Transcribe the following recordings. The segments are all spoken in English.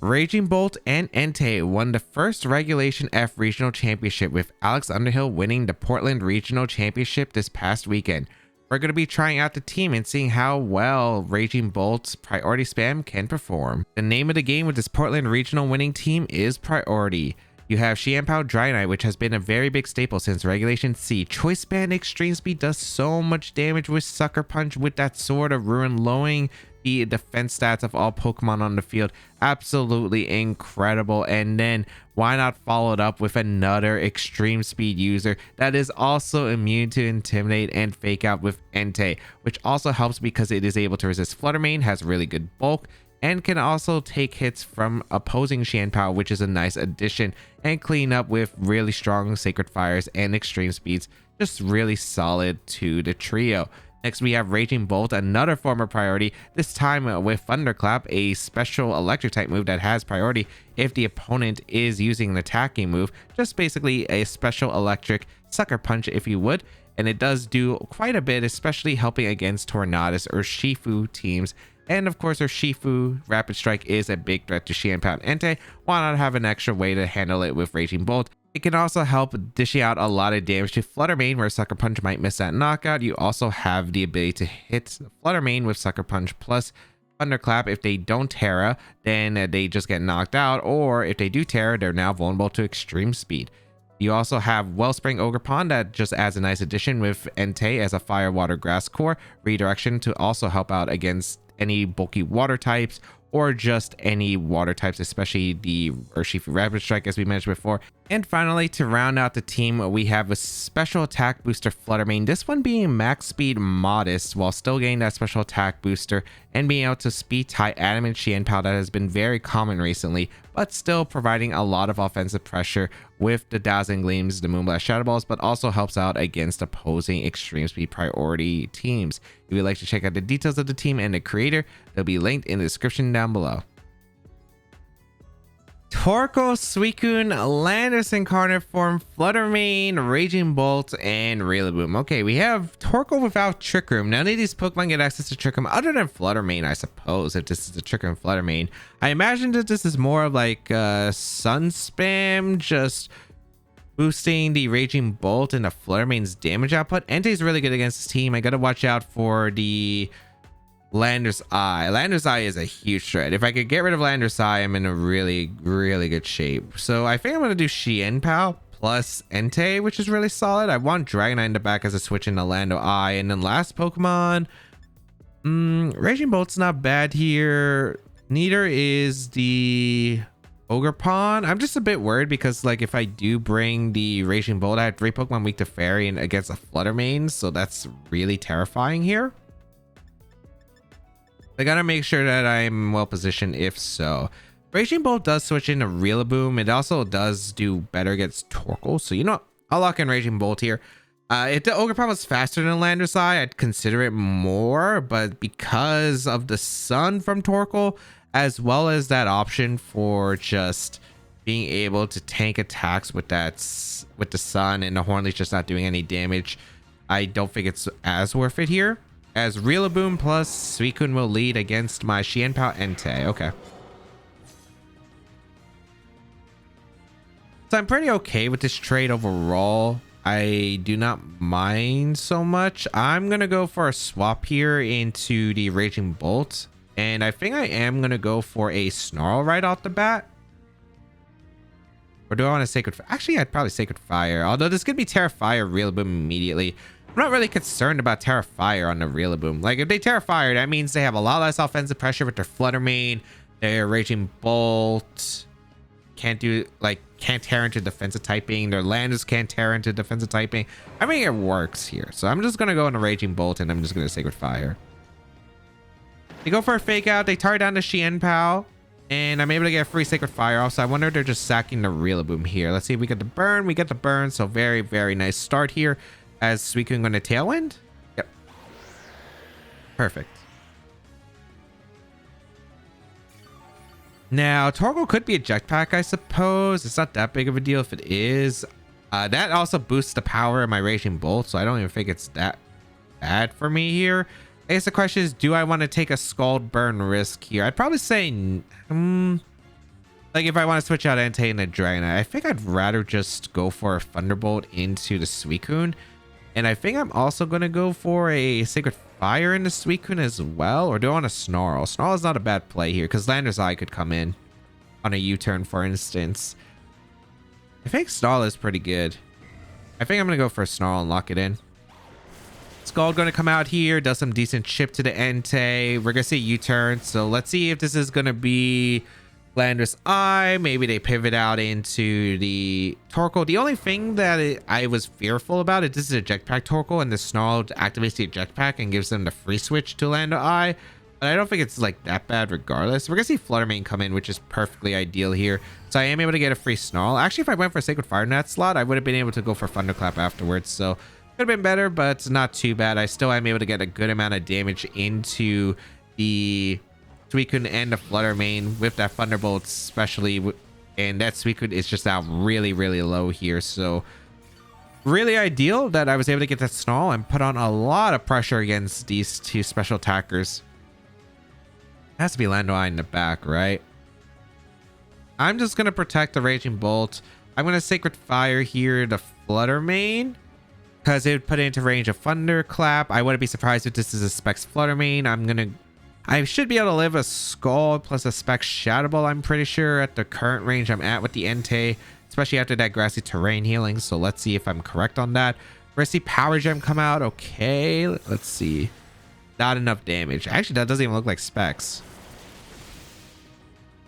Raging Bolt and Entei won the first Regulation F Regional Championship, with Alex Underhill winning the Portland Regional Championship this past weekend. We're going to be trying out the team and seeing how well Raging Bolt's Priority Spam can perform. The name of the game with this Portland Regional winning team is Priority. You have Xianpao Dragonite, which has been a very big staple since Regulation C. Choice Band Extreme Speed does so much damage with Sucker Punch with that Sword of Ruin, lowering the defense stats of all Pokemon on the field. Absolutely incredible. And then why not follow it up with another extreme speed user that is also immune to Intimidate and Fake Out with Entei, which also helps because it is able to resist Flutter Mane, has really good bulk, and can also take hits from opposing Xianpao, which is a nice addition, and clean up with really strong Sacred Fires and extreme speeds. Just really solid to the trio. Next, we have Raging Bolt, another former priority, this time with Thunderclap, a special electric type move that has priority if the opponent is using an attacking move. Just basically a special electric Sucker Punch, if you would. And it does do quite a bit, especially helping against Tornadus or Shifu teams. And of course, our Shifu Rapid Strike is a big threat to Xianpao and Entei. Why not have an extra way to handle it with Raging Bolt? It can also help dishing out a lot of damage to Flutter Mane, where Sucker Punch might miss that knockout. You also have the ability to hit Flutter Mane with Sucker Punch plus Thunderclap. If they don't Terra, then they just get knocked out, or if they do Terra, they're now vulnerable to extreme speed. You also have Wellspring Ogerpon that just adds a nice addition with Entei as a Fire, Water, Grass core redirection to also help out against any bulky water types or just any water types, especially the Urshifu Rapid Strike, as we mentioned before. And finally, to round out the team, we have a special attack booster Flutter Mane, this one being max speed modest while still getting that special attack booster and being able to speed tie Adamant Xianpao that has been very common recently, but still providing a lot of offensive pressure with the Dazzling Gleams, the Moonblast Shadow Balls, but also helps out against opposing extreme speed priority teams. If you'd like to check out the details of the team and the creator, they'll be linked in the description down below. Torkoal, Suicune, Landorus Incarnate Form, Flutter Mane, Raging Bolt, and Rillaboom. Okay, we have Torkoal without Trick Room. None of these Pokemon get access to Trick Room other than Flutter Mane, I suppose, if this is a Trick Room Flutter Mane. I imagine that this is more of like Sun Spam, just boosting the Raging Bolt and the Flutter Mane's damage output. Entei's really good against this team. I gotta watch out for the Landorus Eye. Landorus Eye is a huge threat. If I could get rid of Landorus Eye, I'm in a really good shape. So I think I'm going to do Xianpao plus Entei, which is really solid. I want Dragonite in the back as a switch into Lando Eye. And then last Pokemon, Raging Bolt's not bad here. Neither is the Ogerpon. I'm just a bit worried because, like, if I do bring the Raging Bolt, I have 3 Pokemon weak to Fairy and against a Flutter Mane, so that's really terrifying here. I gotta make sure that I'm well positioned if so. Raging Bolt does switch into Rillaboom. It also does do better against Torkoal. So, you know, I'll lock in Raging Bolt here. If the Ogerpon was faster than Landorus Eye, I'd consider it more. But because of the Sun from Torkoal, as well as that option for just being able to tank attacks with with the Sun and the Hornleash just not doing any damage, I don't think it's as worth it here. As Rillaboom plus Suicune will lead against my Xianpao Entei. Okay. So I'm pretty okay with this trade overall. I do not mind so much. I'm going to go for a swap here into the Raging Bolt. And I think I am going to go for a Snarl right off the bat. Or do I want a Sacred Fire? Actually, I'd probably Sacred Fire. Although this could be Terra Fire Rillaboom immediately. I'm not really concerned about Terra Fire on the Rillaboom. Like, if they Terra Fire, that means they have a lot less offensive pressure with their Flutter Mane. Their Raging Bolt can't tear into defensive typing. Their Landorus can't tear into defensive typing. I mean, it works here. So I'm just going to go into Raging Bolt and I'm just going to Sacred Fire. They go for a Fake Out. They tar down the Xianpao. And I'm able to get a free Sacred Fire. Also, I wonder if they're just sacking the Rillaboom here. Let's see if we get the burn. We get the burn. So very nice start here. As Suicune going to Tailwind? Yep. Perfect. Now, Torkoal could be a Jetpack, I suppose. It's not that big of a deal if it is. That also boosts the power of my Raging Bolt, so I don't even think it's that bad for me here. I guess the question is, do I want to take a Scald Burn risk here? I'd probably say... Like if I want to switch out Entei and the Dragonite, I think I'd rather just go for a Thunderbolt into the Suicune. And I think I'm also going to go for a Sacred Fire in the Suicune as well. Or do I want to Snarl? Snarl is not a bad play here because Lander's Eye could come in on a U-turn, for instance. I think Snarl is pretty good. I think I'm going to go for a Snarl and lock it in. Skull going to come out here, does some decent chip to the Entei. We're going to see U-turn. So let's see if this is going to be Lander's Eye. Maybe they pivot out into the Torkoal. The only thing that I was fearful about is this is a Jetpack Torkoal, and the Snarl activates the Jetpack and gives them the free switch to Lander's Eye. But I don't think it's like that bad regardless. We're going to see Flutter Mane come in, which is perfectly ideal here. So I am able to get a free Snarl. Actually, if I went for Sacred Fire in that slot, I would have been able to go for Thunderclap afterwards. So could have been better, but not too bad. I still am able to get a good amount of damage into the Suicune and the Flutter Mane with that Thunderbolt, especially. And that Suicune is just out really, really low here. So really ideal that I was able to get that Snarl and put on a lot of pressure against these two special attackers. It has to be Lander's Eye in the back, right? I'm just going to protect the Raging Bolt. I'm going to Sacred Fire here the Flutter Mane, because it would put it into range of Thunderclap. I wouldn't be surprised if this is a Specs Flutter Mane. I should be able to live a Skull plus a Specs Shadow Ball, I'm pretty sure, at the current range I'm at with the Entei, especially after that Grassy Terrain healing. So let's see if I'm correct on that. We're going to see Power Gem come out. Okay, let's see. Not enough damage. Actually, that doesn't even look like Specs.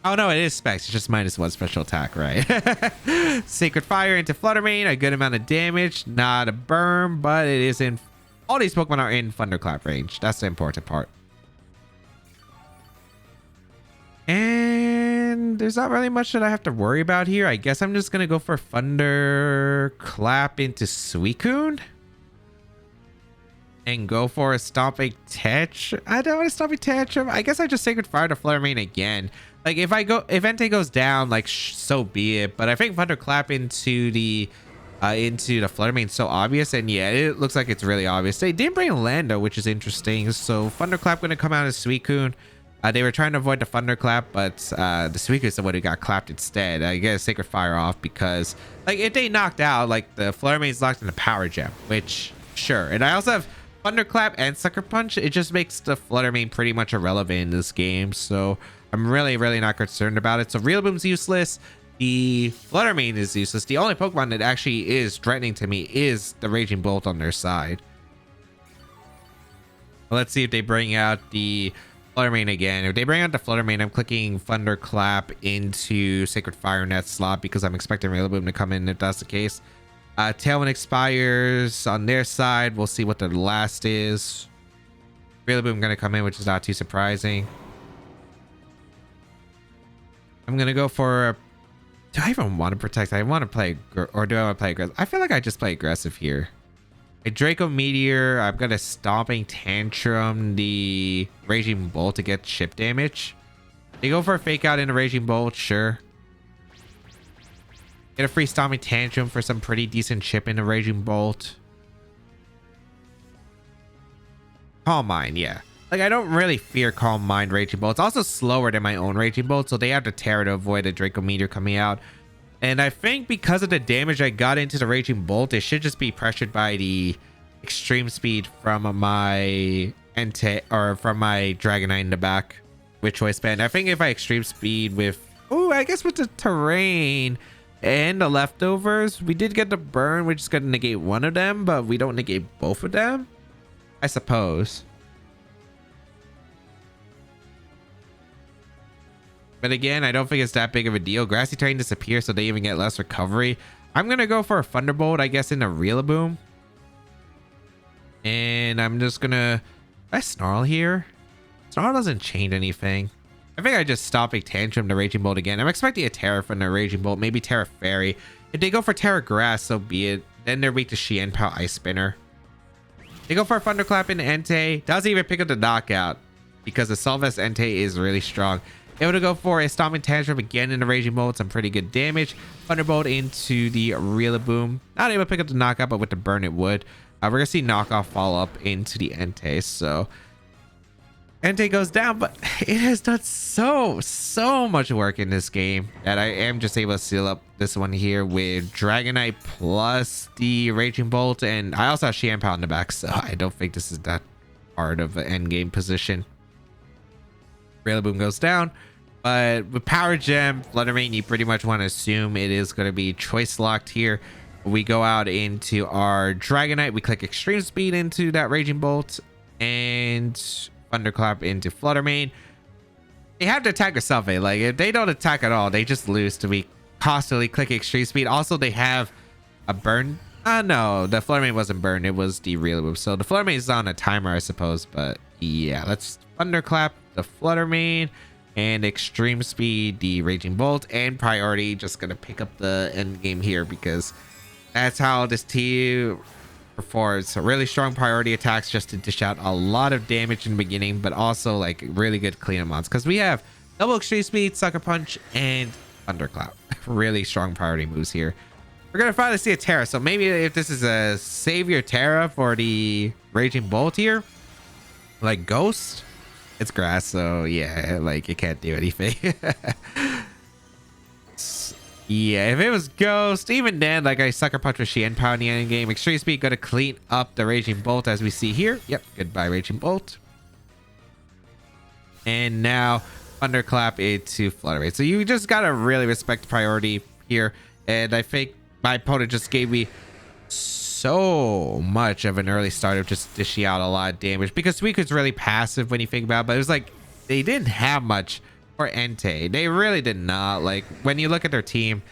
Oh no, it is Specs. It's just -1 special attack, right? Sacred Fire into Flutter Mane, a good amount of damage. Not a burn, but it is in... All these Pokemon are in Thunderclap range. That's the important part. And there's not really much that I have to worry about here. I guess I'm just going to go for Thunderclap into Suicune. And go for a Stomping Tantrum. I don't want to Stomping Tantrum. I guess I just Sacred Fire to Flutter Mane again. Like if Entei goes down, like so be it. But I think Thunderclap into the Flutter Mane is so obvious, and yeah, it looks like it's really obvious. They didn't bring Lando, which is interesting. So Thunderclap going to come out as Suicune. They were trying to avoid the Thunderclap, but the Suicune is the one who got clapped instead. I get a Sacred Fire off because, like, if they knocked out, like the Flutter Mane is locked in a Power Gem, which sure. And I also have Thunderclap and Sucker Punch. It just makes the Flutter Mane pretty much irrelevant in this game. So I'm really, really not concerned about it. So Rillaboom's useless. The Flutter Mane is useless. The only Pokemon that actually is threatening to me is the Raging Bolt on their side. Let's see if they bring out the Flutter Mane again. If they bring out the Flutter Mane, I'm clicking Thunderclap into Sacred Fire in that slot because I'm expecting Rillaboom to come in if that's the case. Tailwind expires on their side. We'll see what the last is. Rillaboom going to come in, which is not too surprising. I'm going to go for... Do I even want to protect? I want to play... Or do I want to play aggressive? I feel like I just play aggressive here. A Draco Meteor. I'm going to Stomping Tantrum the Raging Bolt to get chip damage. They go for a Fake Out in a Raging Bolt. Sure. Get a free Stomping Tantrum for some pretty decent chip in a Raging Bolt. Calm Mind, yeah. Like, I don't really fear Calm Mind Raging Bolt. It's also slower than my own Raging Bolt, so they have to Terra to avoid a Draco Meteor coming out. And I think because of the damage I got into the Raging Bolt, it should just be pressured by the extreme speed from my Entei or from my Dragonite in the back with Choice Band. I think if I extreme speed with... Oh, I guess with the terrain and the leftovers, we did get the burn, which is going to negate one of them, but we don't negate both of them, I suppose. But again, I don't think it's that big of a deal. Grassy Terrain disappears, so they even get less recovery. I'm going to go for a Thunderbolt, I guess, in a Rillaboom. And I'm just going to... I Snarl here? Snarl doesn't change anything. I think I just Stomping Tantrum the Raging Bolt again. I'm expecting a Terra from the Raging Bolt, maybe Terra Fairy. If they go for Terra Grass, so be it. Then they're weak to Xianpao Ice Spinner. They go for a Thunderclap in Entei. Doesn't even pick up the knockout because the Solvest Entei is really strong. Able to go for a Stomping Tantrum again in the Raging Bolt. Some pretty good damage. Thunderbolt into the Rillaboom. Not able to pick up the knockout, but with the burn it would. We're going to see knockoff fall up into the Entei. So Entei goes down, but it has done so much work in this game that I am just able to seal up this one here with Dragonite plus the Raging Bolt, and I also have Xianpao in the back, so I don't think this is that hard of an end game position. Rillaboom goes down, but with Power Gem, Flutter Mane, you pretty much want to assume it is going to be choice locked here. We go out into our Dragonite, we click Extreme Speed into that Raging Bolt, and Thunderclap into Flutter Mane. They have to attack or something. Like, if they don't attack at all, they just lose to be constantly clicking Extreme Speed. Also, they have a burn. No, the Flutter Mane wasn't burned. It was the Rillaboom. So the Flutter Mane is on a timer, I suppose. But yeah, let's Thunderclap the Flutter Mane and Extreme Speed the Raging Bolt, and priority. Just gonna pick up the end game here because that's how this team performs. So really strong priority attacks just to dish out a lot of damage in the beginning, but also like really good cleanup mods because we have double Extreme Speed, Sucker Punch, and Thunderclap. Really strong priority moves here. We're gonna finally see a Terra, so maybe if this is a savior Terra for the Raging Bolt here, like Ghost, it's grass, so yeah, like it can't do anything. Yeah, if it was Ghost, even then, like I Sucker Punch with Xianpao in the end game. Extreme Speed gonna clean up the Raging Bolt as we see here. Yep, goodbye Raging Bolt. And now Thunderclap into Flutter Mane. So you just gotta really respect priority here. And I think my opponent just gave me so much of an early start of just dishing out a lot of damage because Suicune's really passive when you think about it, but it was like they didn't have much for Entei. They really did not. Like when you look at their team,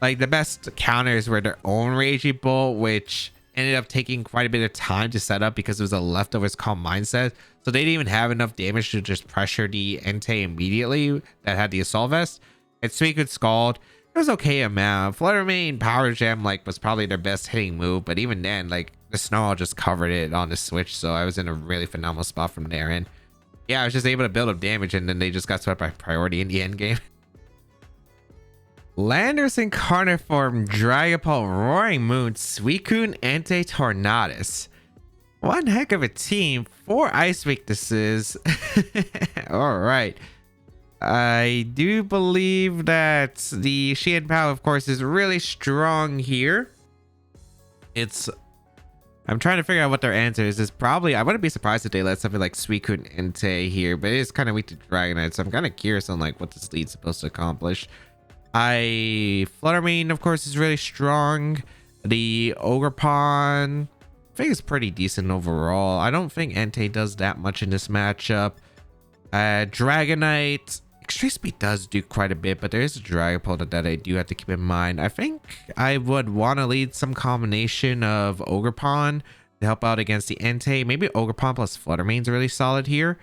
like the best counters were their own Raging Bolt, which ended up taking quite a bit of time to set up because it was a leftovers calm mindset. So they didn't even have enough damage to just pressure the Entei immediately that had the Assault Vest. And Suicune Scald, it was okay amount. Flutter Mane Power Gem like was probably their best hitting move, but even then, like the Snarl just covered it on the switch, so I was in a really phenomenal spot from there. And yeah, I was just able to build up damage, and then they just got swept by priority in the end game. Landorus Incarnate Form, Dragapult, Roaring Moon, Suicune, Entei, Tornadus. One heck of a team. 4 ice weaknesses. All right. I do believe that the Xianpao, of course, is really strong here. I'm trying to figure out what their answer is. It's probably, I wouldn't be surprised if they let something like Suicune Entei here, but it is kind of weak to Dragonite, so I'm kind of curious on like what this lead's supposed to accomplish. Flutter Mane, of course, is really strong. The Ogerpon, I think it's pretty decent overall. I don't think Entei does that much in this matchup. Dragonite, Extreme Speed does do quite a bit, but there is a Dragapult that I do have to keep in mind. I think I would want to lead some combination of Ogerpon to help out against the Entei. Maybe Ogerpon plus Flutter Mane's really solid here.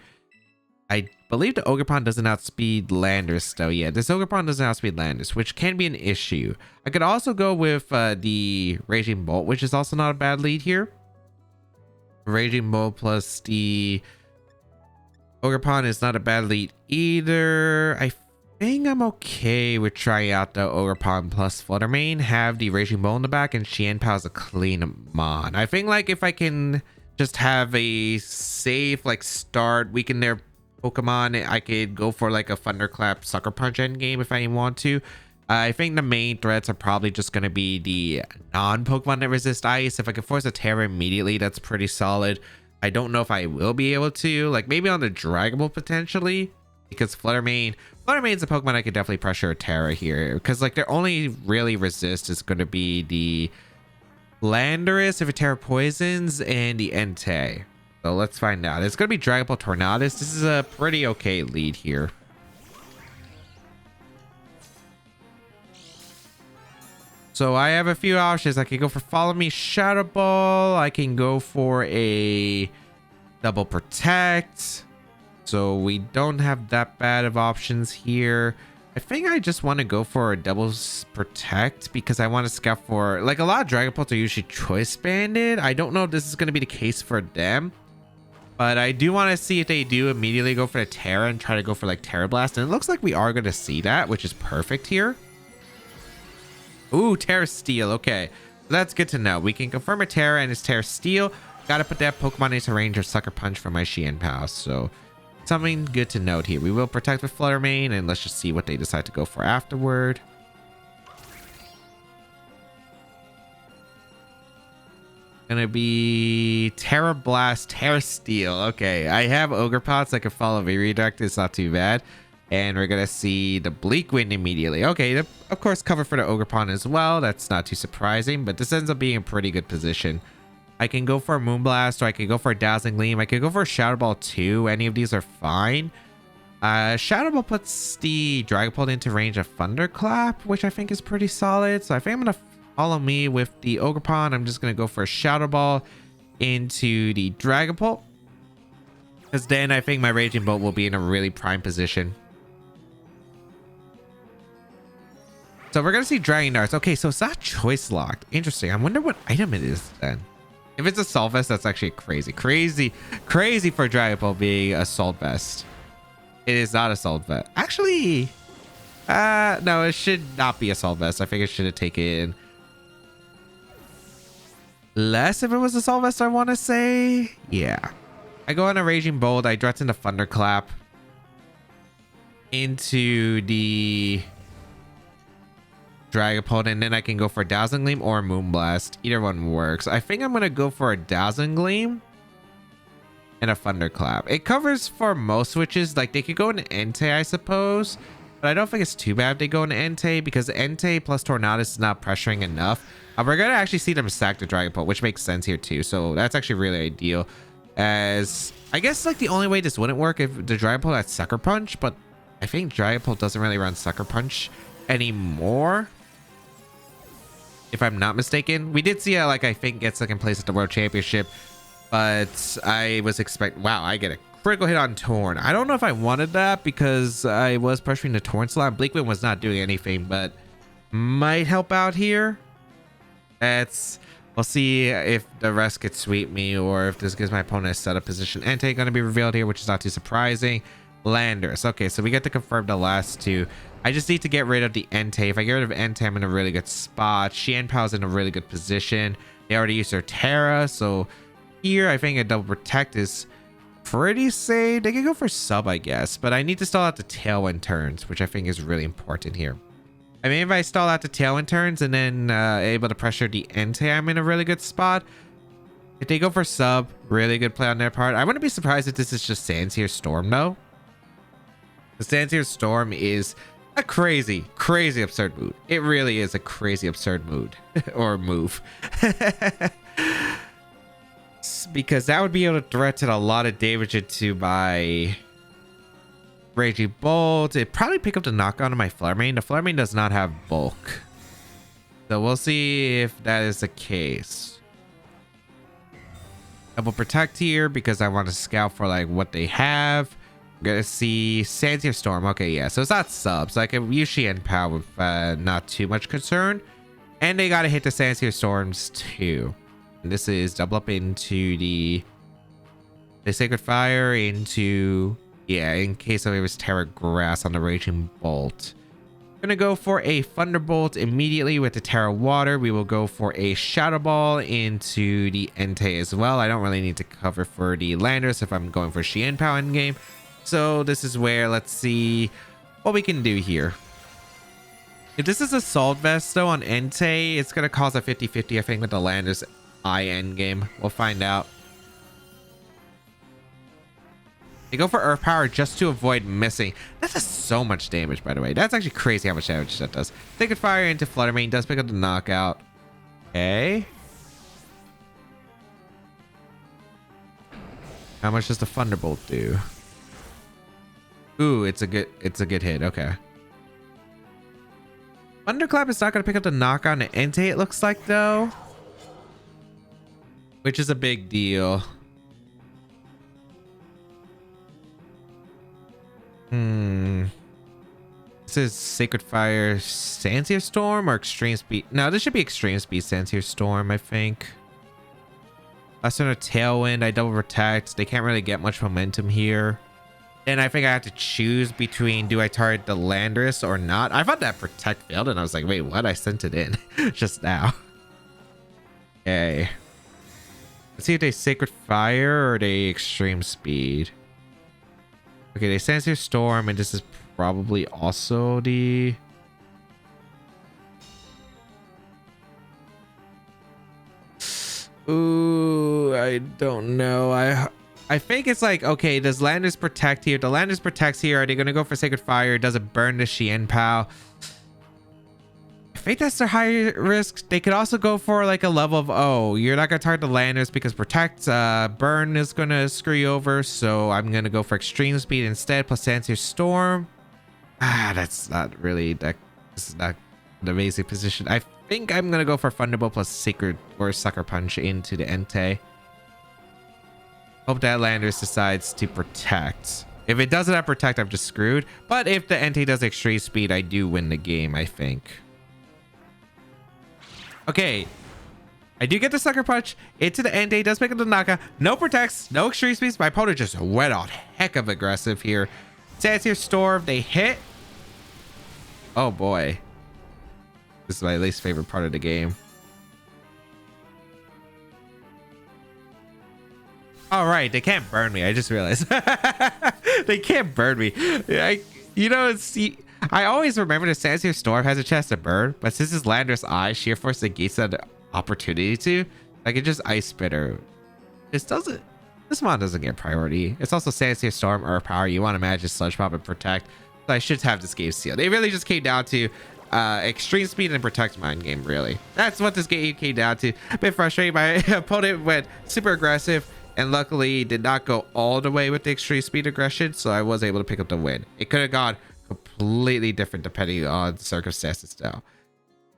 I believe the Ogerpon doesn't outspeed Landorus though. Yeah, this Ogerpon doesn't outspeed Landorus, which can be an issue. I could also go with the Raging Bolt, which is also not a bad lead here. Raging Bolt plus the Ogerpon is not a bad lead either. I think I'm okay with trying out the Ogerpon plus Flutter Mane, have the Raging Bolt in the back, and Xianpao's a clean mon. I think like if I can just have a safe like start, weaken their Pokemon, I could go for like a Thunderclap Sucker Punch end game if I want to. I think the main threats are probably just going to be the non-Pokemon that resist ice. If I can force a Terra immediately, that's pretty solid. I don't know if I will be able to, like maybe on the Dragon Ball potentially, because Flutter Mane's a Pokemon I could definitely pressure a Terra here, because like their only really resist is going to be the Landorus if a Terra poisons and the Entei. So let's find out. It's going to be Dragon Ball Tornadus. This is a pretty okay lead here. So I have a few options. I can go for Follow Me Shadow Ball. I can go for a Double Protect. So we don't have that bad of options here. I think I just want to go for a Double Protect because I want to scout for, like, a lot of Dragon Balls are usually choice banded. I don't know if this is going to be the case for them, but I do want to see if they do immediately go for the Terra and try to go for like Terra Blast. And it looks like we are going to see that, which is perfect here. Ooh, Terra Steel. Okay, so that's good to know. We can confirm a Terra and it's Terra Steel. Gotta put that Pokemon into range of Sucker Punch for my Xianpao. So something good to note here. We will protect with Flutter Mane, and let's just see what they decide to go for afterward. Gonna be Terra Blast, Terra Steel. Okay, I have Ogre Pots that can follow V-Redirect. It's not too bad. And we're gonna see the Bleak Wind immediately. Okay, of course, cover for the Ogre Pawn as well. That's not too surprising, but this ends up being a pretty good position. I can go for a Moonblast, or I can go for a Dazzling Gleam. I could go for a Shadow Ball too. Any of these are fine. Shadow Ball puts the Dragapult into range of Thunderclap, which I think is pretty solid. So I think I'm gonna follow me with the Ogre Pawn. I'm just gonna go for a Shadow Ball into the Dragapult, because then I think my Raging Bolt will be in a really prime position. So we're gonna see Dragon Darts. Okay, so it's not choice locked. Interesting. I wonder what item it is then. If it's a Assault Vest, that's actually crazy for Dragapult being a Assault Vest. It is not a Assault Vest. Actually, no, it should not be a Assault Vest. I think it should have taken less if it was a Assault Vest, I want to say. Yeah. I go on a Raging Bolt. I threaten the Thunderclap into the Dragapult, and then I can go for a Dazzling Gleam or a Moonblast. Either one works. I think I'm going to go for a Dazzling Gleam and a Thunderclap. It covers for most switches. Like, they could go into Entei, I suppose, but I don't think it's too bad if they go into Entei, because Entei plus Tornadus is not pressuring enough. We're going to actually see them sack the Dragapult, which makes sense here too. So that's actually really ideal, as I guess like the only way this wouldn't work if the Dragapult had Sucker Punch, but I think Dragapult doesn't really run Sucker Punch anymore, if I'm not mistaken. We did see like I think get second place at the World Championship, but I was wow, I get a critical hit on Torn. I don't know if I wanted that, because I was pressuring the Torn slot. Bleak Wind was not doing anything, but might help out here. We'll see if the rest could sweep me, or if this gives my opponent a setup position. Entei going to be revealed here, which is not too surprising. Landers. Okay, so we get to confirm the last two. I just need to get rid of the Entei. If I get rid of Entei, I'm in a really good spot. Xianpao's in a really good position. They already used their Terra, so here I think a double protect is pretty safe. They can go for sub, I guess, but I need to stall out the Tailwind turns, which I think is really important here. I mean, if I stall out the Tailwind turns and then able to pressure the Entei, I'm in a really good spot. If they go for sub, really good play on their part. I wouldn't be surprised if this is just Sandsear Storm, though. The Sandsear Storm is a crazy, crazy absurd mood. It really is a crazy absurd mood or move. Because that would be able to threaten a lot of damage into my Raging Bolt. It'd probably pick up the knockout on my Flutter Mane. The Flutter Mane does not have bulk, so we'll see if that is the case. Double protect here because I want to scout for like what they have. I'm gonna see Sandsear Storm. Okay, yeah, so it's not sub, so I can use Xianpao with not too much concern. And they gotta hit the Sandsear Storms too. And this is double up into the Sacred Fire into, yeah, in case it was Terra Grass on the Raging Bolt. I'm gonna go for a Thunderbolt immediately with the Terra Water. We will go for a Shadow Ball into the Entei as well. I don't really need to cover for the Landers if I'm going for Xianpao endgame. So this is where, let's see what we can do here. If this is Assault Vest though on Entei, it's gonna cause a 50-50 I think with the Landers endgame. We'll find out. They go for Earth Power just to avoid missing. That does so much damage, by the way. That's actually crazy how much damage that does. Sacred Fire into Flutter Mane does pick up the knockout. Okay. How much does the Thunderbolt do? Ooh, it's a good hit. Okay. Thunderclap is not going to pick up the knockout on the Entei, it looks like, though, which is a big deal. This is Sacred Fire Sandsear Storm or Extreme Speed? No, this should be Extreme Speed Sandsear Storm, I think. Lesser Tailwind, I double protect. They can't really get much momentum here. And I think I have to choose between, do I target the Landorus or not? I thought that protect failed and I was like, wait, what? I sent it in just now. Okay. Let's see if they Sacred Fire or they Extreme Speed. Okay, they sense your storm, and this is probably also the... Ooh, I don't know. I think it's like, okay, does Landers protect here? If the Landers protects here, are they going to go for Sacred Fire? Does it burn the Xianpao? I think that's their higher risk. They could also go for like a level of, oh, you're not going to target the Landers because protect, burn is going to screw you over. So I'm going to go for extreme speed instead, plus Sanseer Storm. That's not really, this is not the basic position. I think I'm going to go for Thunderbolt plus Sacred or Sucker Punch into the Entei. Hope that Landers decides to protect. If it doesn't have protect, I'm just screwed. But if the Entei does extreme speed, I do win the game, I think. Okay. I do get the Sucker Punch into the Entei. Does pick up the knockout. No protects, no extreme speeds. My opponent just went on heck of aggressive here. Sanseer Storm, they hit. Oh boy. This is my least favorite part of the game. All right, they can't burn me. I just realized they can't burn me. I always remember the Sanseer Storm has a chance to burn, but since it's Landers Eye, Sheer Force negates that opportunity to. Like, it just Ice Spitter. This mod doesn't get priority. It's also Sanseer Storm or Power. You want to Magic Sludge Pop and Protect. So I should have this game sealed. It really just came down to extreme speed and protect mind game, really. That's what this game came down to. A bit frustrating. My opponent went super aggressive and luckily did not go all the way with the extreme speed aggression, so I was able to pick up the win. It could have gone completely different depending on circumstances though.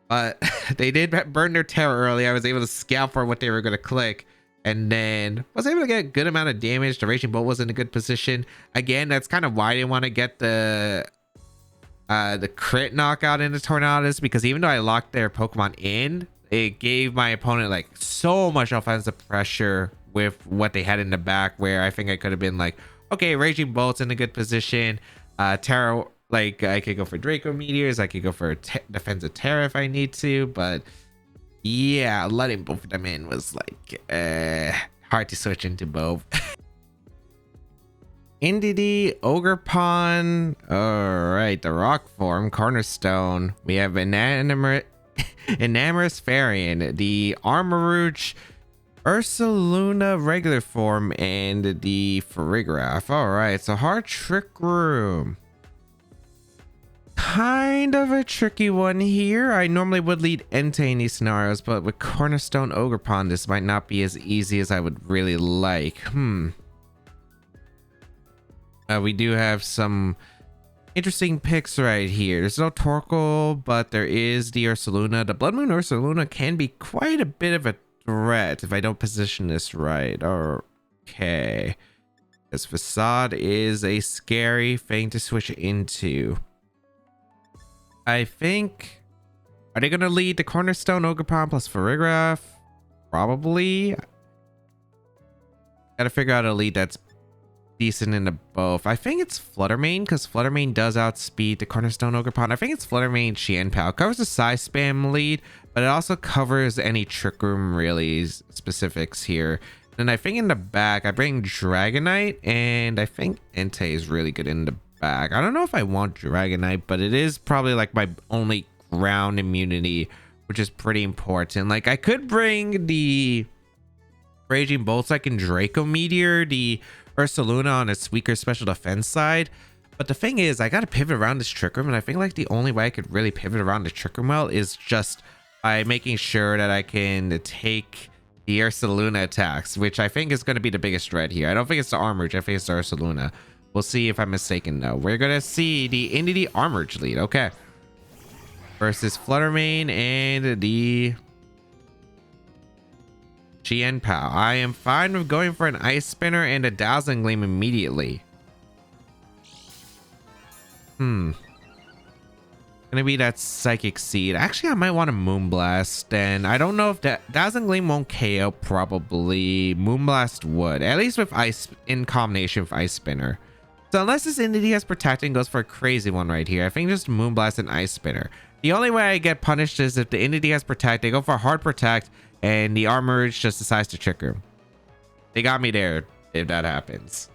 But they did burn their terror early. I was able to scout for what they were going to click and then was able to get a good amount of damage. The Raging Bolt was in a good position. Again, that's kind of why I didn't want to get the crit knockout into Tornadus, because even though I locked their Pokemon in, it gave my opponent like so much offensive pressure with what they had in the back, where I think I could have been like, okay, Raging Bolt's in a good position. Terra, like I could go for Draco Meteors, I could go for Defensive Terra if I need to, but yeah, letting both of them in was like hard to switch into both. Indeedee, Ogerpon. All right, the rock form, Cornerstone. We have Enamorous Farian, the Armarouge, Ursaluna regular form, and the Farigiraf. All right, so hard Trick Room. Kind of a tricky one here. I normally would lead Entei in these scenarios, but with Cornerstone Ogerpon, this might not be as easy as I would really like. We do have some interesting picks right here. There's no Torkoal, but there is the Ursaluna. The Blood Moon Ursaluna can be quite a bit of a threat if I don't position this right. Okay. This Facade is a scary thing to switch into. I think... Are they going to lead the Cornerstone Ogerpon plus Farigiraf? Probably. Gotta figure out a lead that's decent into both. I think it's Fluttermane, because Fluttermane does outspeed the Cornerstone Ogerpon. I think it's Fluttermane Xianpao. Covers the size spam lead, but it also covers any Trick Room really specifics here. And I think in the back, I bring Dragonite, and I think Entei is really good in the back. I don't know if I want Dragonite, but it is probably like my only ground immunity, which is pretty important. Like, I could bring the Raging Bolts like in Draco Meteor, the Ursaluna on its weaker special defense side. But the thing is, I got to pivot around this Trick Room, and I think like the only way I could really pivot around the Trick Room well is just by making sure that I can take the Ursaluna attacks, which I think is going to be the biggest threat here. I don't think it's the Armarouge, I think it's the Ursaluna. We'll see if I'm mistaken though. We're going to see the Indeedee Armarouge lead. Okay. Versus Fluttermane and the Xianpao. I am fine with going for an Ice Spinner and a Dazzling Gleam immediately. Gonna be that Psychic Seed. Actually, I might want a Moonblast. And I don't know if that Dazzling Gleam won't KO. Probably Moonblast would. At least with Ice in combination with Ice Spinner. So unless this Indeedee has Protecting, goes for a crazy one right here. I think just Moonblast and Ice Spinner. The only way I get punished is if the Indeedee has Protect, they go for Hard Protect, and the Armarouge just decides to Trick Room. They got me there if that happens.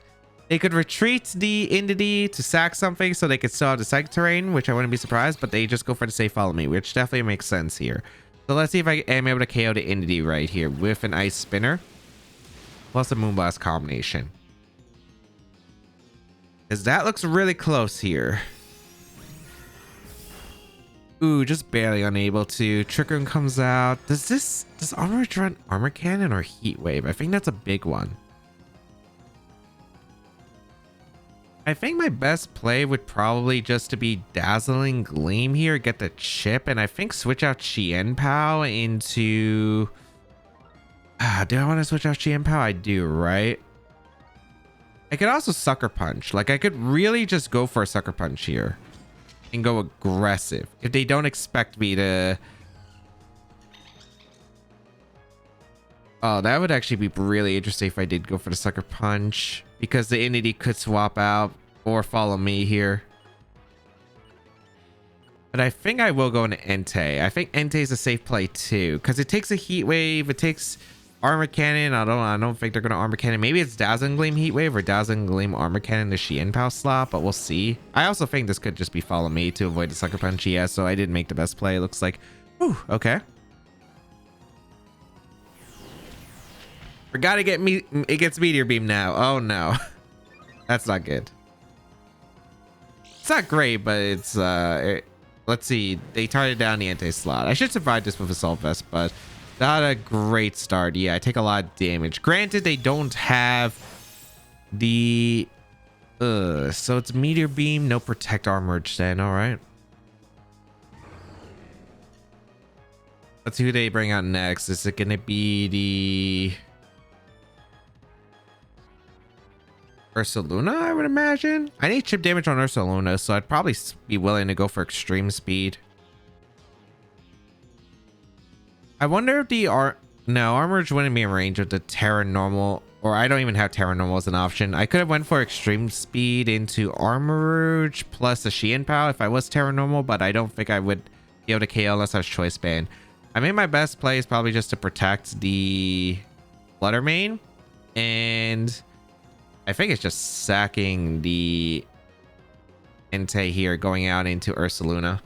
They could retreat the Entity to sack something so they could still have the psychic terrain, which I wouldn't be surprised, but they just go for the safe follow me, which definitely makes sense here. So let's see if I am able to KO the Entity right here with an Ice Spinner plus a Moonblast combination. Because that looks really close here. Ooh, just barely unable to. Trick Room comes out. Does Armor run Armor Cannon or Heat Wave? I think that's a big one. I think my best play would probably just to be Dazzling Gleam here, get the chip, and I think switch out Chien Pao into... do I want to switch out Chien Pao? I do, right? I could also Sucker Punch. Like, I could really just go for a Sucker Punch here and go aggressive if they don't expect me to... Oh, that would actually be really interesting if I did go for the Sucker Punch, because the Entity could swap out or follow me here. But I think I will go into Entei. I think Entei is a safe play too, because it takes a Heat Wave, it takes Armor Cannon. I don't think they're going to Armor Cannon. Maybe it's Dazzling Gleam Heat Wave or Dazzling Gleam Armor Cannon the Chien Pao slot, but we'll see. I also think this could just be follow me to avoid the Sucker Punch. Yeah, so I didn't make the best play, it looks like. Whew, okay. Forgot to get me. It gets Meteor Beam now. Oh no, that's not good. It's not great, but it's let's see. They targeted down the Entei slot. I should survive this with Assault Vest, but not a great start. Yeah, I take a lot of damage. Granted, they don't have the so it's Meteor Beam, no Protect Armor then. All right. Let's see who they bring out next. Is it gonna be the Ursaluna, I would imagine? I need chip damage on Ursaluna, so I'd probably be willing to go for extreme speed. I wonder if the Armorage wouldn't be in range of the Terra Normal, or I don't even have Terra Normal as an option. I could have went for extreme speed into Armorage plus a Chien Pao if I was Terra Normal, but I don't think I would be able to KO unless I was Choice Band. I mean, my best play is probably just to protect the Flutter Mane, and I think it's just sacking the Entei here, going out into Ursaluna.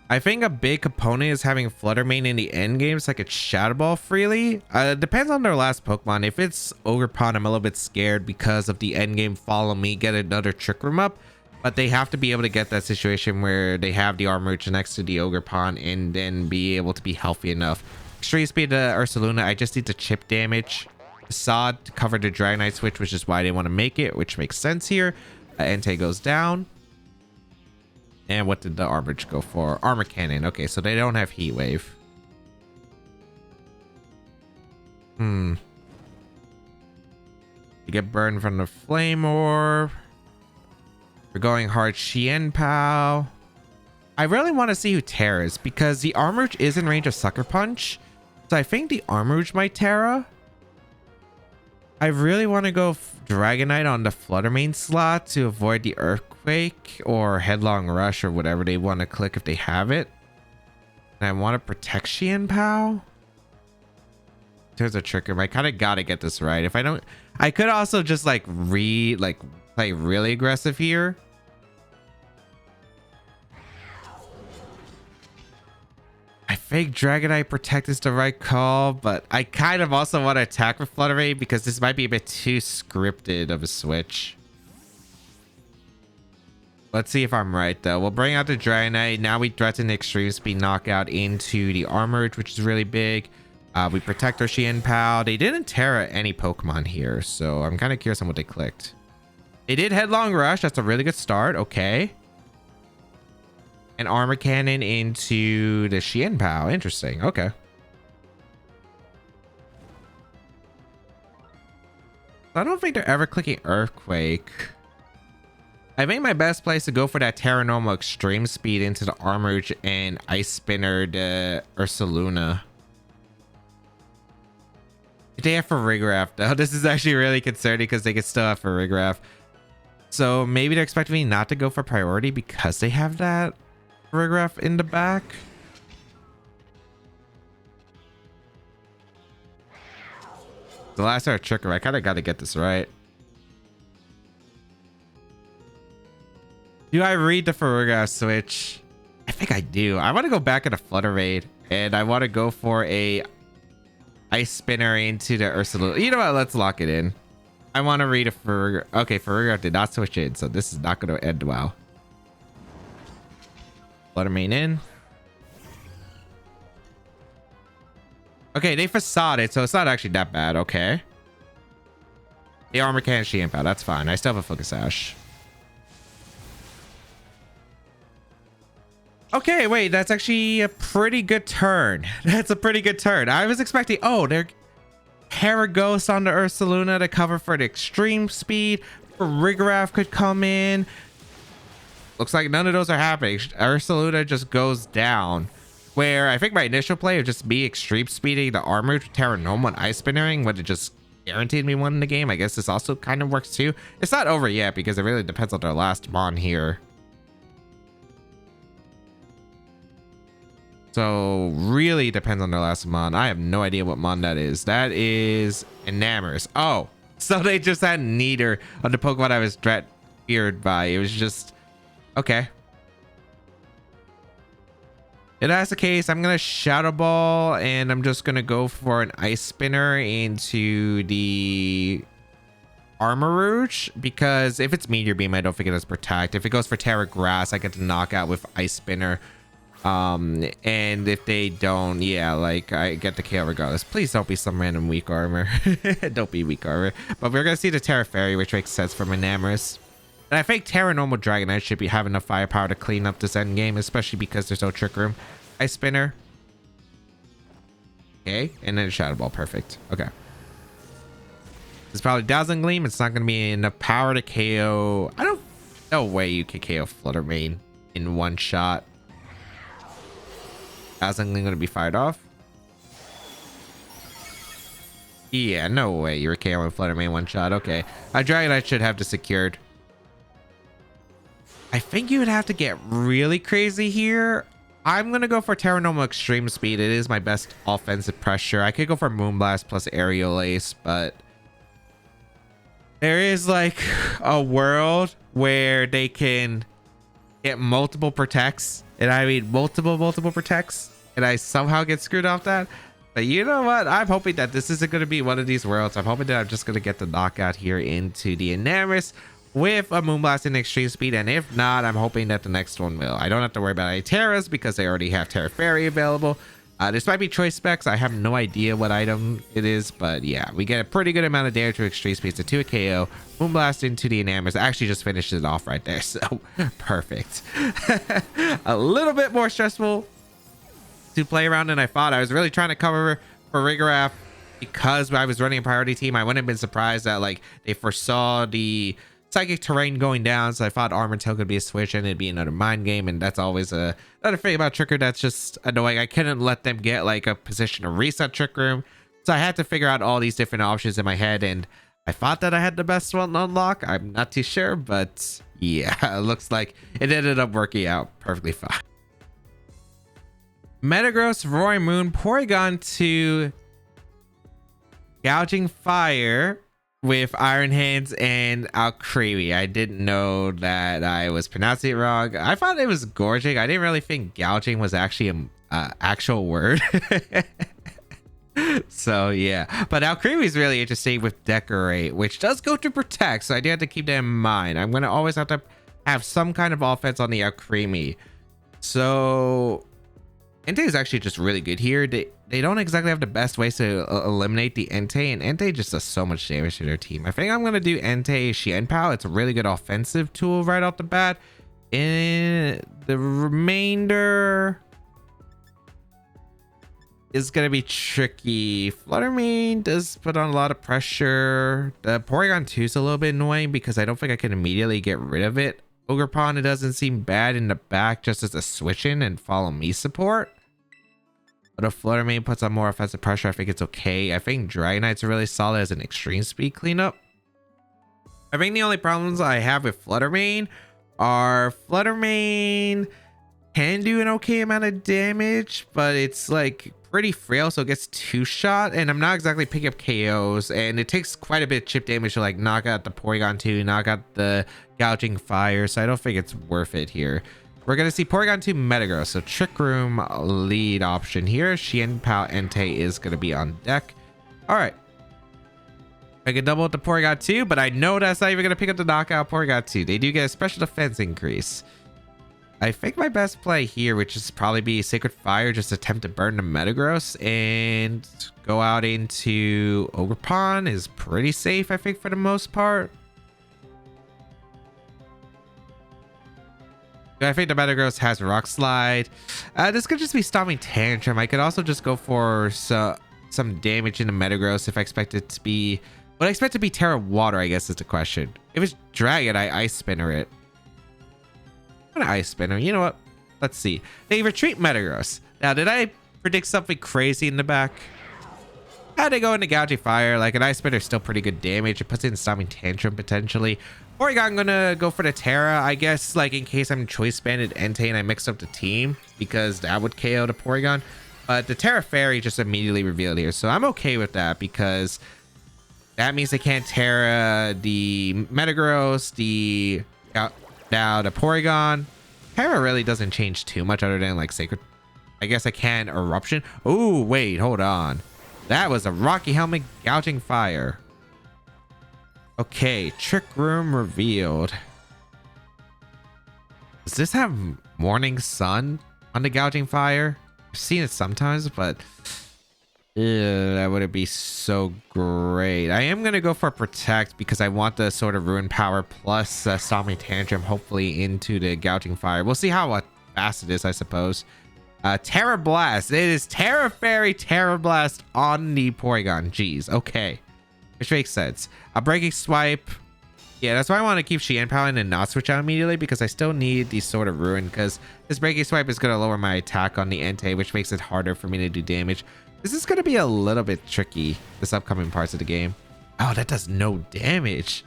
I think a big component is having Flutter Mane in the end game so I could Shadow Ball freely. Depends on their last Pokemon. If it's Ogerpon, I'm a little bit scared because of the end game follow me, get another Trick Room up. But they have to be able to get that situation where they have the Armorage next to the Ogerpon and then be able to be healthy enough. Extreme speed to Ursaluna. I just need to chip damage Sod to cover the Dragonite switch, which is why they want to make it, which makes sense here. Entei goes down. And what did the Armorage go for? Armor Cannon. Okay, so they don't have Heat Wave. You get burned from the Flame Orb. We're going hard Chien Pao. I really want to see who Terras, because the Armorage is in range of Sucker Punch. So I think the Armorage might Terra. I really want to go Dragonite on the Flutter Mane slot to avoid the Earthquake or Headlong Rush or whatever they want to click if they have it. And I want to protect Chien Pao. There's a Trick Room. I kind of got to get this right. If I don't, I could also just like play really aggressive here. I think Dragonite Protect is the right call, but I kind of also want to attack with Flutter Mane because this might be a bit too scripted of a switch. Let's see if I'm right though. We'll bring out the Dragonite. Now we threaten the Extreme Speed knockout into the Armorage, which is really big. We protect our Chien Pao. They didn't Terra any Pokemon here, so I'm kind of curious on what they clicked. They did Headlong Rush. That's a really good start. Okay. And Armor Cannon into the Chien Pao. Interesting. Okay. I don't think they're ever clicking Earthquake. I think my best place to go for that Terra Normal Extreme Speed into the Armorage and Ice Spinner the Ursaluna. They have Farigiraf though. This is actually really concerning because they could still have Farigiraf. So maybe they're expecting me not to go for priority because they have that Farigiraf in the back. The last our Trick Room. I kind of got to get this right. Do I read the Farigiraf switch? I think I do. I want to go back into Flutter Mane, and I want to go for a Ice Spinner into the Ursaluna. You know what? Let's lock it in. I want to read a Farigiraf. Okay, Farigiraf did not switch in, so this is not going to end well. Flutter Mane in. Okay, they facaded, so it's not actually that bad. Okay. The armor can't Sheimp out. That's fine. I still have a Focus Sash. Okay, wait. That's actually a pretty good turn. That's a pretty good turn. I was expecting... Oh, they're... Paraghost on the Ursaluna to cover for the extreme speed. Farigiraf could come in. Looks like none of those are happening. Ursaluna just goes down. Where I think my initial play would just be extreme speeding the armor to Terra Normal and Ice Spinnering would have just guaranteed me one in the game. I guess this also kind of works too. It's not over yet because it really depends on their last mon here. So really depends on their last mon. I have no idea what mon that is. That is Enamorous. Oh, so they just had Neater on the Pokemon I was feared by. It was just okay. If that's the case, I'm going to Shadow Ball and I'm just going to go for an Ice Spinner into the Armarouge because if it's Meteor Beam, I don't think it has Protect. If it goes for Terra Grass, I get to knock out with Ice Spinner. And if they don't, yeah, like I get the KO regardless. Please don't be some random weak armor. Don't be weak armor. But we're going to see the Terra Fairy, which makes sense from Enamorous. And I think Terra Normal Dragonite should be having enough firepower to clean up this end game, especially because there's no Trick Room. Ice Spinner. Okay, and then Shadow Ball. Perfect. Okay. It's probably Dazzling Gleam. It's not going to be enough power to KO. No way you can KO Flutter Mane in one shot. Dazzling Gleam going to be fired off. Yeah, no way you're KOing Flutter Mane one shot. Okay. Dragonite should have this secured. I think you would have to get really crazy here. I'm going to go for Terra Normal Extreme Speed. It is my best offensive pressure. I could go for Moonblast plus Aerial Ace, but there is like a world where they can get multiple protects. And I mean multiple protects. And I somehow get screwed off that. But you know what? I'm hoping that this isn't going to be one of these worlds. I'm hoping that I'm just going to get the knockout here into the Enamorous with a Moonblast in Extreme Speed, and if not, I'm hoping that the next one will. I don't have to worry about any Terras because they already have Terra Fairy available. This might be choice specs. I have no idea what item it is, but yeah, we get a pretty good amount of damage to Extreme Speed. So 2 a KO, Moonblast into the Enamorous. Actually just finishes it off right there, so perfect. A little bit more stressful to play around than I thought. I was really trying to cover for Farigiraf because I was running a priority team. I wouldn't have been surprised that like they foresaw the Psychic Terrain going down, so I thought Armor Tail could be a switch and it'd be another mind game, and that's always another thing about Trick Room that's just annoying. I couldn't let them get like a position to reset Trick Room, so I had to figure out all these different options in my head, and I thought that I had the best one to unlock. I'm not too sure, but yeah, it looks like it ended up working out perfectly fine. Metagross, Roaring Moon, Porygon to Gouging Fire with Iron Hands and Alcremie. I didn't know that I was pronouncing it wrong. I thought it was Gorging. I didn't really think gouging was actually an actual word. So yeah, but Alcremie is really interesting with Decorate, which does go to Protect, so I do have to keep that in mind. I'm going to always have to have some kind of offense on the Alcremie. So Entei is actually just really good here. They don't exactly have the best ways to eliminate the Entei, and Entei just does so much damage to their team. I think I'm going to do Entei Xianpao. It's a really good offensive tool right off the bat. And the remainder is going to be tricky. Flutter Mane does put on a lot of pressure. The Porygon 2 is a little bit annoying because I don't think I can immediately get rid of it. Ogerpon, it doesn't seem bad in the back just as a switch in and follow me support. But if Flutter Mane puts on more offensive pressure, I think it's okay. I think Dragonite's really solid as an extreme speed cleanup. I think the only problems I have with Flutter Mane are Flutter Mane can do an okay amount of damage, but it's like pretty frail, so it gets 2-shot, and I'm not exactly picking up KOs, and it takes quite a bit of chip damage to like knock out the Porygon 2, knock out the Gouging Fire, so I don't think it's worth it here. We're gonna see Porygon 2 Metagross, so Trick Room lead option here. Xianpao Entei is gonna be on deck. All right. I can double with the Porygon 2, but I know that's not even gonna pick up the knockout Porygon 2. They do get a special defense increase. I think my best play here, which is probably be Sacred Fire, just attempt to burn the Metagross and go out into Ogerpon is pretty safe, I think, for the most part. I think the Metagross has Rock Slide. This could just be Stomping Tantrum. I could also just go for some damage in the Metagross if I expect it to be... What I expect to be Terra Water, I guess, is the question. If it's Dragon, I Ice Spinner it. I'm gonna Ice Spinner. You know what? Let's see. They retreat Metagross. Now, did I predict something crazy in the back? How'd they go into Gouging Fire? Like, an Ice Spinner is still pretty good damage. It puts in Stomping Tantrum, potentially. Porygon, I'm gonna go for the Terra. I guess, like, in case I'm Choice Banded Entei and I mix up the team, because that would KO the Porygon. But the Terra Fairy just immediately revealed here. So I'm okay with that, because... that means they can't Terra the Metagross, now the Porygon. Terra really doesn't change too much other than like Sacred. I guess I can Eruption. Oh, wait, hold on. That was a Rocky Helmet Gouging Fire. Okay, Trick Room revealed. Does this have Morning Sun on the Gouging Fire? I've seen it sometimes, but... that wouldn't be so great. I am going to go for Protect because I want the sort of Ruin Power plus Stomping Tantrum hopefully into the Gouging Fire. We'll see how fast it is, I suppose. Terra Blast. It is Terra Fairy Terra Blast on the Porygon. Jeez. Okay. Which makes sense. A Breaking Swipe. Yeah, that's why I want to keep Xianpao and not switch out immediately because I still need the sort of Ruin because this Breaking Swipe is going to lower my attack on the Entei, which makes it harder for me to do damage. This is going to be a little bit tricky, this upcoming parts of the game. Oh, that does no damage.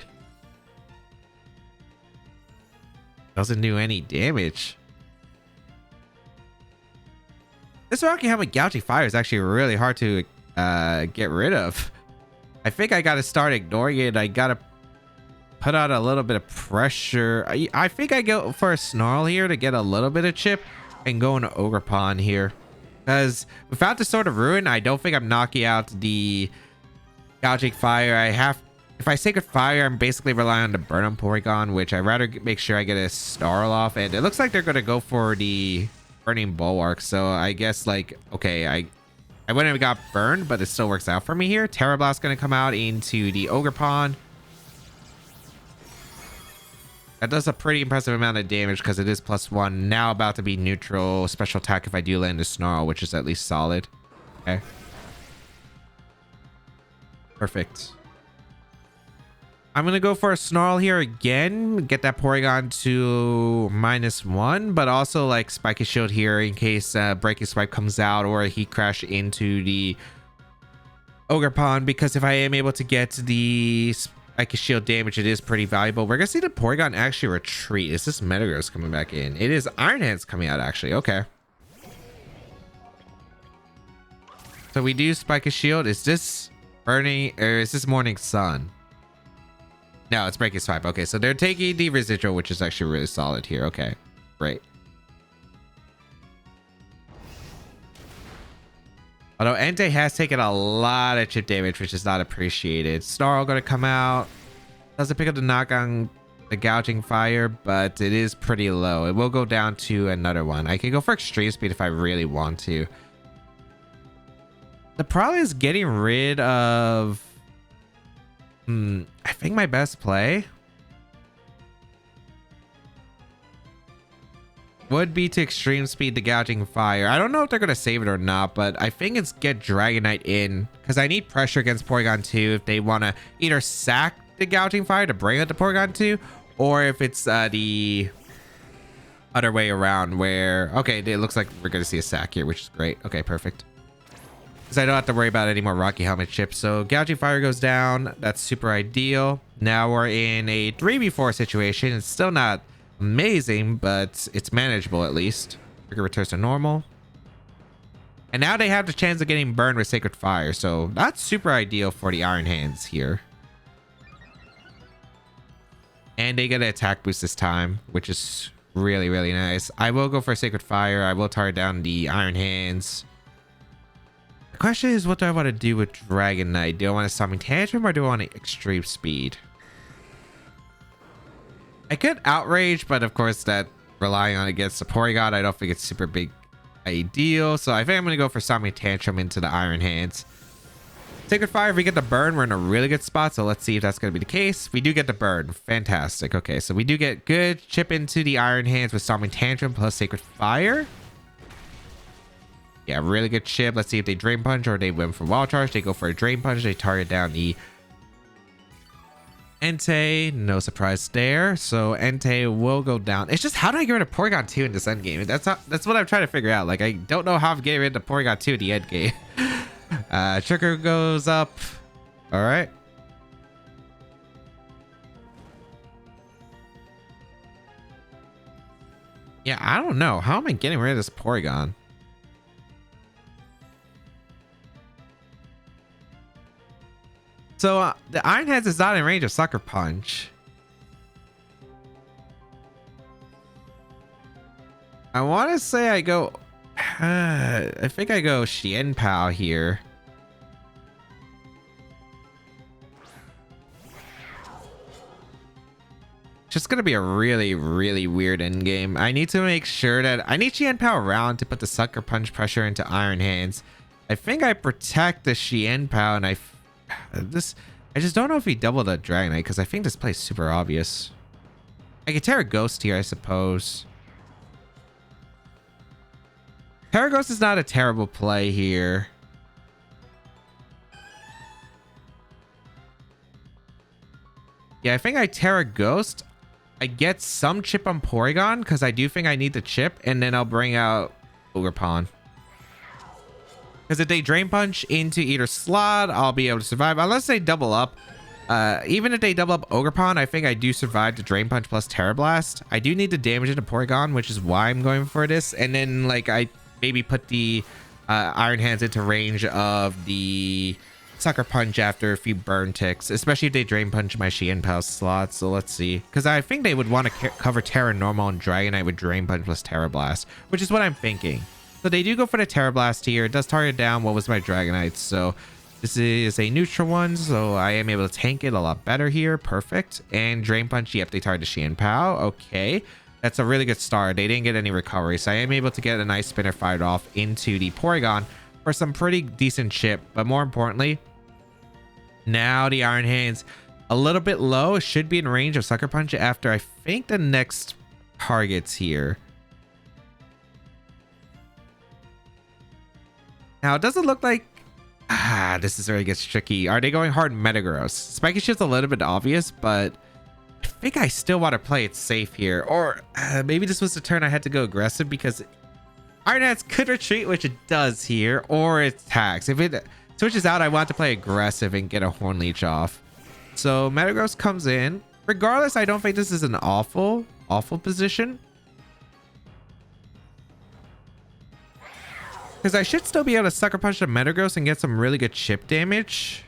Doesn't do any damage. This Rocky Helmet Gouging Fire is actually really hard to get rid of. I think I got to start ignoring it. I got to put out a little bit of pressure. I think I go for a Snarl here to get a little bit of chip and go into Ogerpon here. Because without the Sword of Ruin, I don't think I'm knocking out the Gouging Fire. If I Sacred Fire, I'm basically relying on the Burn on Porygon, which I'd rather make sure I get a Snarl off. And it looks like they're going to go for the Burning Bulwark. So I guess, like, okay, I wouldn't have got burned, but it still works out for me here. Terra Blast going to come out into the Ogerpon. That does a pretty impressive amount of damage because it is +1. Now about to be neutral. Special attack if I do land a Snarl, which is at least solid. Okay. Perfect. I'm going to go for a Snarl here again. Get that Porygon to -1. But also like Spiky Shield here in case Breaking Swipe comes out or he crash into the Ogerpon. Because if I am able to get the... Spiky Shield damage, it is pretty valuable. We're gonna see the Porygon actually retreat. Is this Metagross coming back in? It is Iron Hands coming out actually. Okay. So we do Spiky Shield. Is this Burning or is this Morning Sun? No, it's Breaking Swipe. Okay, so they're taking the residual, which is actually really solid here. Okay, great. Although Entei has taken a lot of chip damage, which is not appreciated. Snarl going to come out. Doesn't pick up the knock on the Gouging Fire, but it is pretty low. It will go down to another one. I can go for Extreme Speed if I really want to. The problem is getting rid of... I think my best play would be to Extreme Speed the Gouging Fire. I don't know if they're going to save it or not, but I think it's get Dragonite in because I need pressure against Porygon 2 if they want to either sack the Gouging Fire to bring out the Porygon 2 or if it's the other way around where... Okay, it looks like we're going to see a sack here, which is great. Okay, perfect. Because I don't have to worry about any more Rocky Helmet chips. So Gouging Fire goes down. That's super ideal. Now we're in a 3v4 situation. It's still not... amazing, but it's manageable at least. Trigger returns to normal. And now they have the chance of getting burned with Sacred Fire. So that's super ideal for the Iron Hands here. And they get an attack boost this time, which is really, really nice. I will go for Sacred Fire. I will target down the Iron Hands. The question is, what do I want to do with Dragon Knight? Do I want to summon Tantrum or do I want Extreme Speed? I could Outrage, but of course that relying on against the Porygon, I don't think it's super big ideal. So I think I'm going to go for Summoning Tantrum into the Iron Hands. Sacred Fire, if we get the burn, we're in a really good spot. So let's see if that's going to be the case. We do get the burn. Fantastic. Okay, so we do get good chip into the Iron Hands with Summoning Tantrum plus Sacred Fire. Yeah, really good chip. Let's see if they Drain Punch or they win for Wild Charge. They go for a Drain Punch. They target down the Entei. No surprise there. So Entei will go down. It's just, how do I get rid of Porygon 2 in this end game? That's what I'm trying to figure out. Like, I don't know how I'm getting rid of Porygon 2 in the end game. Trigger goes up. All right. Yeah, I don't know. How am I getting rid of this Porygon? So the Iron Hands is not in range of Sucker Punch. I want to say I go... I think I go Xian Pao here. Just gonna be a really, really weird end game. I need to make sure that I need Xian Pao around to put the Sucker Punch pressure into Iron Hands. I think I protect the Xian Pao, and I just don't know if he doubled the Dragonite because I think this plays super obvious. I could Terra Ghost here, I suppose. Terra Ghost is not a terrible play here. Yeah, I think I Terra Ghost. I get some chip on Porygon because I do think I need the chip, and then I'll bring out Ogerpon. Because if they Drain Punch into either slot, I'll be able to survive. Unless they double up. Even if they double up Ogerpon, I think I do survive the Drain Punch plus Terra Blast. I do need to damage into Porygon, which is why I'm going for this. And then, like, I maybe put the Iron Hands into range of the Sucker Punch after a few burn ticks. Especially if they Drain Punch my Xian Pao slot. So let's see. Because I think they would want to cover Terra Normal and Dragonite with Drain Punch plus Terra Blast. Which is what I'm thinking. So they do go for the Terra Blast here. It does target down what was my Dragonite. So this is a neutral one. So I am able to tank it a lot better here. Perfect. And Drain Punch. Yep, they target Xian Pao. Okay. That's a really good start. They didn't get any recovery. So I am able to get a nice spinner fired off into the Porygon for some pretty decent chip. But more importantly, now the Iron Hands a little bit low. It should be in range of Sucker Punch after I think the next targets here. Now, it doesn't look like... this is where it gets tricky. Are they going hard Metagross? Spiky Shift's a little bit obvious, but I think I still want to play it safe here. Or maybe this was the turn I had to go aggressive because Iron Hands could retreat, which it does here, or it attacks. If it switches out, I want to play aggressive and get a Horn Leech off. So Metagross comes in. Regardless, I don't think this is an awful position. Because I should still be able to Sucker Punch the Metagross and get some really good chip damage.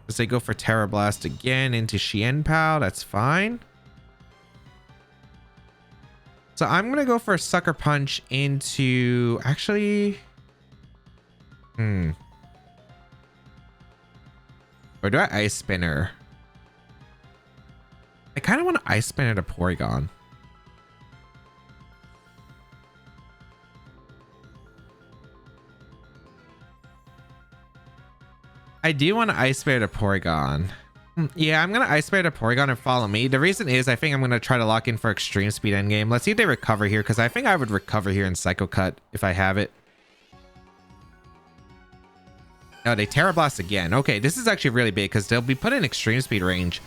As they go for Terra Blast again into Xian Pao. That's fine. So I'm going to go for a Sucker Punch into... Actually... Or do I Ice Spinner? I kind of want to Ice Spinner to Porygon. I do want to Ice Spinner to Porygon. Yeah, I'm going to Ice Spinner to Porygon and follow me. The reason is I think I'm going to try to lock in for Extreme Speed endgame. Let's see if they recover here, because I think I would recover here in Psycho Cut if I have it. No, they Terra Blast again. Okay, this is actually really big because they'll be put in Extreme Speed range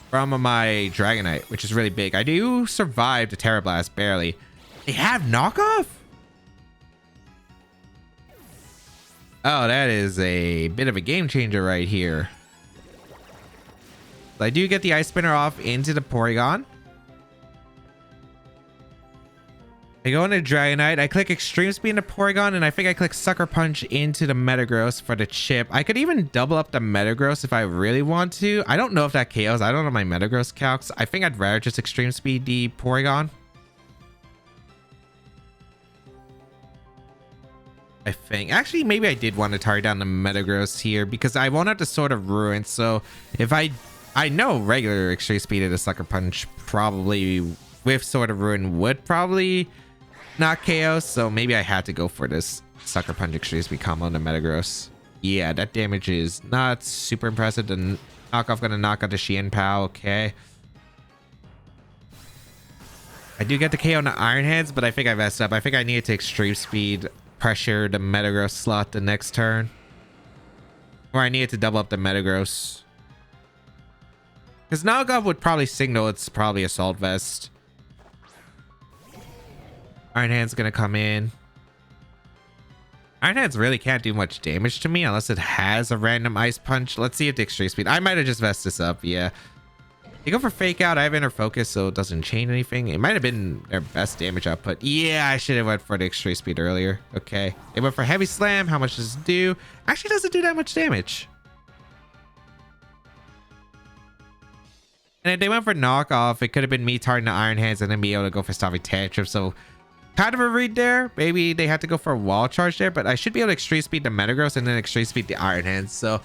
from my Dragonite, which is really big. I do survive the Terra Blast barely. They have knockoff? Oh, that is a bit of a game changer right here. So I do get the Ice Spinner off into the Porygon. I go into Dragonite, I click Extreme Speed into Porygon, and I think I click Sucker Punch into the Metagross for the chip. I could even double up the Metagross if I really want to. I don't know if that KOs. I don't know my Metagross calcs. I think I'd rather just Extreme Speed the Porygon. I think. Actually, maybe I did want to target down the Metagross here because I won't have to Sword of Ruin. So if I know regular Extreme Speed of the Sucker Punch probably with Sword of Ruin would probably not KO, so maybe I had to go for this Sucker Punch Extreme Speed combo on the Metagross. Yeah, that damage is not super impressive. The knockoff gonna knock out the Xian Pao. Okay. I do get the KO on the Iron Hands, but I think I messed up. I think I needed to Extreme Speed pressure the Metagross slot the next turn. Or I needed to double up the Metagross. Because knockoff would probably signal it's probably Assault Vest. Iron Hand's gonna come in. Iron Hands really can't do much damage to me unless it has a random Ice Punch. Let's see if the Extreme Speed. I might have just messed this up. Yeah. You go for Fake Out. I have Inner Focus, so it doesn't change anything. It might have been their best damage output. Yeah, I should have went for the Extreme Speed earlier. Okay. They went for Heavy Slam. How much does it do? Actually doesn't do that much damage. And if they went for Knockoff, it could have been me targeting the Iron Hands and then be able to go for Stopping Tantrum. So kind of a read there. Maybe they had to go for a Wall Charge there, but I should be able to Extreme Speed the Metagross and then Extreme Speed the Iron Hands. So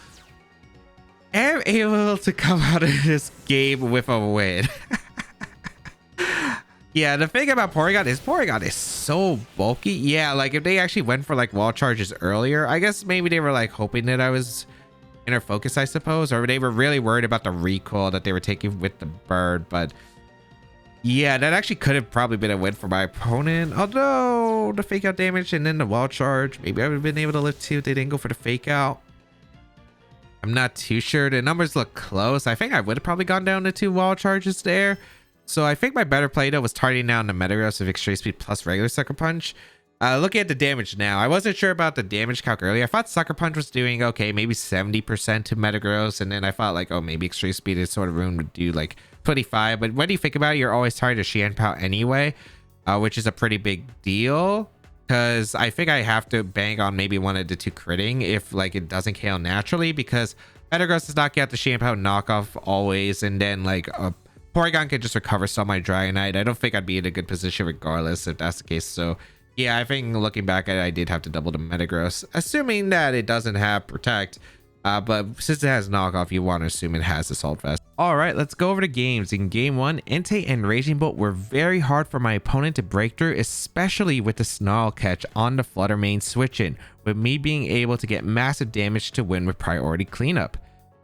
I'm able to come out of this game with a win. Yeah, the thing about Porygon is so bulky. Yeah, like if they actually went for like Wall Charges earlier, I guess maybe they were like hoping that I was Inner Focus, I suppose, or they were really worried about the recoil that they were taking with the bird. But yeah, that actually could have probably been a win for my opponent. Although the Fake Out damage and then the Wall Charge, maybe I would have been able to live too if they didn't go for the Fake Out. I'm not too sure. The numbers look close. I think I would have probably gone down to 2 Wall Charges there. So I think my better play though was targeting down the Metagross with Extreme Speed plus regular Sucker Punch. Looking at the damage now, I wasn't sure about the damage calc earlier. I thought Sucker Punch was doing okay, maybe 70% to Metagross, and then I thought like, oh, maybe Extreme Speed is sort of room would do like 25. But when you think about it, you're always targeting Xian Pao anyway, which is a pretty big deal. Because I think I have to bank on maybe one of the 2 critting if like it doesn't KO naturally, because Metagross does not get the Xian Pao knockoff always, and then like a Porygon can just recover some my Dragonite. I don't think I'd be in a good position regardless if that's the case. So yeah, I think looking back at it, I did have to double the Metagross, assuming that it doesn't have Protect. But since it has knockoff, you want to assume it has Assault Vest. All right, let's go over the games. In game 1, Entei and Raging Bolt were very hard for my opponent to break through, especially with the Snarl catch on the Flutter Mane switch-in, with me being able to get massive damage to win with priority cleanup.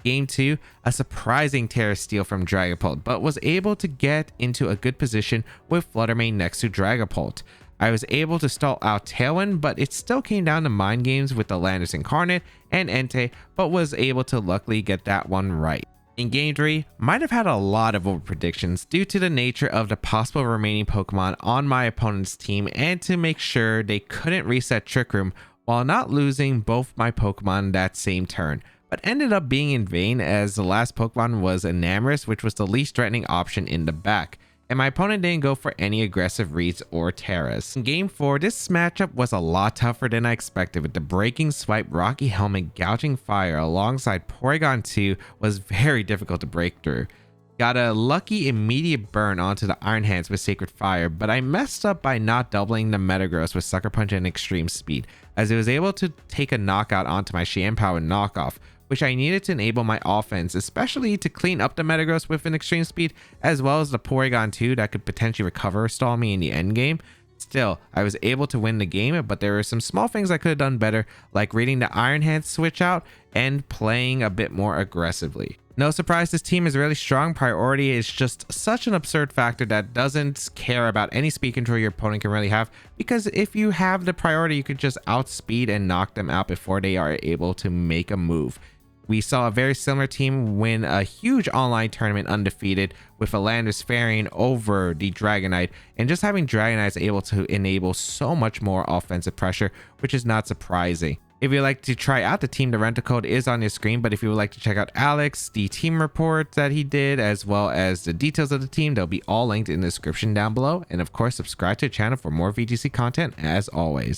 Game 2, a surprising Terra Steel from Dragapult, but was able to get into a good position with Flutter Mane next to Dragapult. I was able to stall out Tailwind, but it still came down to mind games with the Landis Incarnate and Entei, but was able to luckily get that one right. In game 3, might have had a lot of over predictions due to the nature of the possible remaining Pokemon on my opponent's team and to make sure they couldn't reset Trick Room while not losing both my Pokemon that same turn, but ended up being in vain as the last Pokemon was Enamorus, which was the least threatening option in the back, and my opponent didn't go for any aggressive reads or Terras. In game 4, this matchup was a lot tougher than I expected, with the Breaking Swipe Rocky Helmet gouging fire alongside Porygon 2 was very difficult to break through. Got a lucky immediate burn onto the Iron Hands with Sacred Fire, but I messed up by not doubling the Metagross with Sucker Punch and Extreme Speed, as it was able to take a knockout onto my Xian Pao and Knockoff, which I needed to enable my offense, especially to clean up the Metagross with an Extreme Speed, as well as the Porygon 2 that could potentially recover or stall me in the end game. Still, I was able to win the game, but there were some small things I could have done better, like reading the Iron Hands switch out and playing a bit more aggressively. No surprise, this team is really strong. Priority is just such an absurd factor that doesn't care about any speed control your opponent can really have, because if you have the priority, you could just outspeed and knock them out before they are able to make a move. We saw a very similar team win a huge online tournament undefeated, with Alandis faring over the Dragonite, and just having Dragonite is able to enable so much more offensive pressure, which is not surprising. If you'd like to try out the team, the rental code is on your screen, but if you would like to check out Alex, the team report that he did, as well as the details of the team, they'll be all linked in the description down below. And of course, subscribe to the channel for more VGC content as always.